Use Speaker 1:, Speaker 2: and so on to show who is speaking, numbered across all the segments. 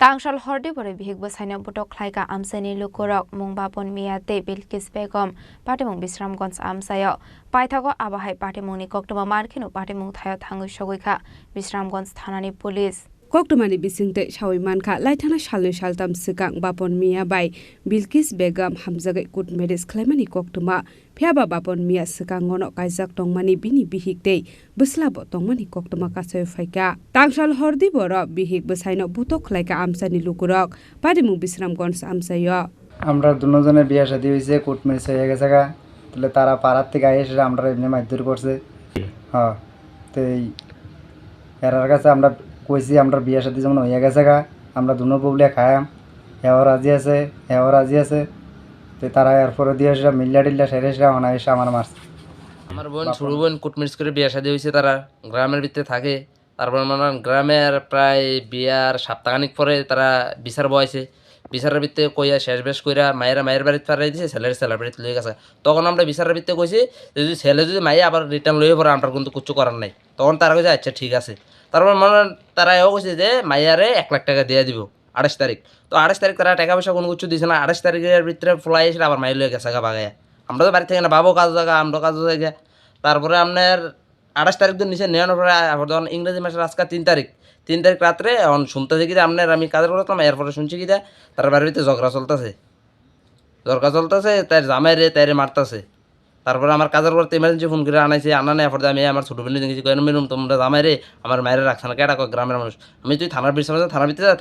Speaker 1: Tangsal Diboro Bihik-Bwsaino Butok Khlaikha Amchaini Lukurok Mungbapon Miyate Bilkis Patimung Bisramgons Amsayo Paithago Abahai Patimungni Koktoma Markinu Patimung Thayo Thangu Shogikha Bisramgons Thanani Police
Speaker 2: Koktomani bisingte shawi manka laithana shalnu shaltam sikang bapon miya bai Bilkis Begum hamjagai kut medes khlaimani koktoma phiaba bapon miya sikang ngono kaijak tongmani bini bihikte buslabo tongmani koktoma kasai phaika Tangsal Diboro Bihik-Bwsaino Butok Khlaikha Amchaini Lukurok Patimung Bisramgons Amsayo
Speaker 3: আমরা দুজনের বিয়ে শাদী হয়েছে court marriage হয়ে গেছে গা তাহলে তারা পাড়ার থেকে এসে আমরা এমনি মারধর করছে হ্যাঁ তো এরার কাছে আমরা কইছি আমরা বিয়ে শাদী যেমন হয়ে গেছে গা আমরা দুনো বউলে খায়াম হেও রাজি আছে তো তারা এরপরে দিয়ে এসে মিল্লা টিল্লা সেরে এসে এসে আমার মারছে
Speaker 4: আমার বোন ছোট বোন কোর্ট ম্যারেজ করে বিয়ে শাদী হয়েছে তারা গ্রামের ভিতরে থাকে তারপর মানে গ্রামের প্রায় বিয়ার সপ্তাহখানিক পরে তারা বিচার বয়সে বিচারের ভিত্তিতে কইয়া শেষ বেশ কইরা মায়ের বাড়িতে পাঠাই দিয়েছে ছেলের বাড়িতে লয়ে গেছে তখন আমরা বিচারের ভিত্তিতে কইছি যদি ছেলে যদি মাইয়া আবার রিটার্ন লয়ে পড়ে আমরা কিন্তু কিছু করার নাই তখন তারা কইছে আচ্ছা ঠিক আছে তারপর মানে তারা এও কইছে যে মাইয়ারে 1 লাখ টাকা দিয়ে দিব 28 তারিখ তো 28 তারিখ তারা টাকা পয়সা কোনো কিছু দিছে না 28 তারিখের ভিতরে ফ্লাই এসে আবার মাইয়া লয়ে গেছে বাগায়া আমরা তো বাড়ি থেকে না বাবু কাজ জায়গা আমরা কাজ জায়গা তারপরে আপনার 28 তারিখ দিন নিচে নেওয়ানোর পরে যখন ইংরেজি মাসের আজকে 3 তারিখ রাত্রে এখন শুনতেছি কি আপনার আমি কাজের করতাম এরপরে শুনছি কি তার বাড়িতে ঝগড়া চলতেছে তার জামাইরে তাইরে মারতেছে তারপরে আমার কাজের করতে ইমার্জেন্সি ফোন করে আনাইছে আনা নেই এরপরে আমি আমার ছোটো বোন দেখেছি কেন মেরুম তোমরা জামাইরে আমার মায়ের রাখছে না কেটা গ্রামের মানুষ আমি তুই থানার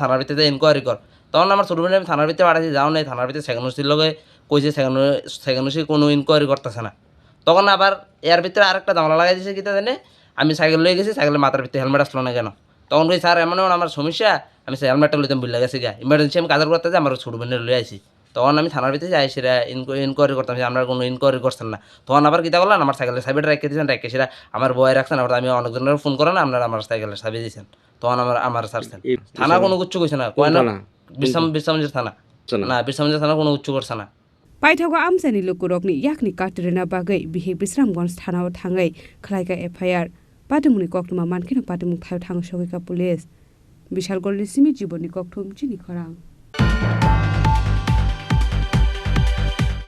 Speaker 4: থানার ভিতরে ইনকোয়ারি কর তখন আমার ছোটো বোন আমি থানার ভিতরে পাঠাচ্ছি যাও নাই থানার ভিতরে সেখানুসির লগে কইছে সেখানুসি কোনো ইনকোয়ারি করতেছে না তখন আবার এর ভিতরে আরেকটা জামলা লাগাই দিয়েছে কি জানে আমি সাইকেল লয়ে গেছি সাইকেলের মাথার ভিতরে হেলমেট আসলো না কেন তখন কই স্যার এমন আমার সমস্যা আমি হেলমেটটা লইতে ভুলে গেছি গা ইমার্জেন্সি আমি কাজের করতে যাই আমার ছোটো বোনের লয়ে আসি তখন আমি থানার ভিতরে যাই সেটা ইনকোয়ারি করতাম যে আপনারা কোনো ইনকোয়ারি করছেন না তখন আবার কী করলেন আমার সাইকেলের সাইডে রেখে দিয়েছেন রেখে সেটা আমার বয়ে রাখছেন আবার আমি অনেকজনের ফোন করেন আপনারা আমার সাইকেলের সাইডে দিয়েছেন তখন আমার ছাড়ছেন থানা কোনো উচ্চ কইছে না কয় না বিশ্রামঞ্জের থানা না বিশ্রামঞ্জের থানা কোনো উচ্চ করছে না
Speaker 2: Paithago Amchaini Lukurokni yakni katrina bagai Bihik-Bwsaino thanao thangai Khlaikha FIR Patimungni koktoma mankino patimung thayo thang shogika police Bishal Golli Simi Jiboni kokthum Chini Khorang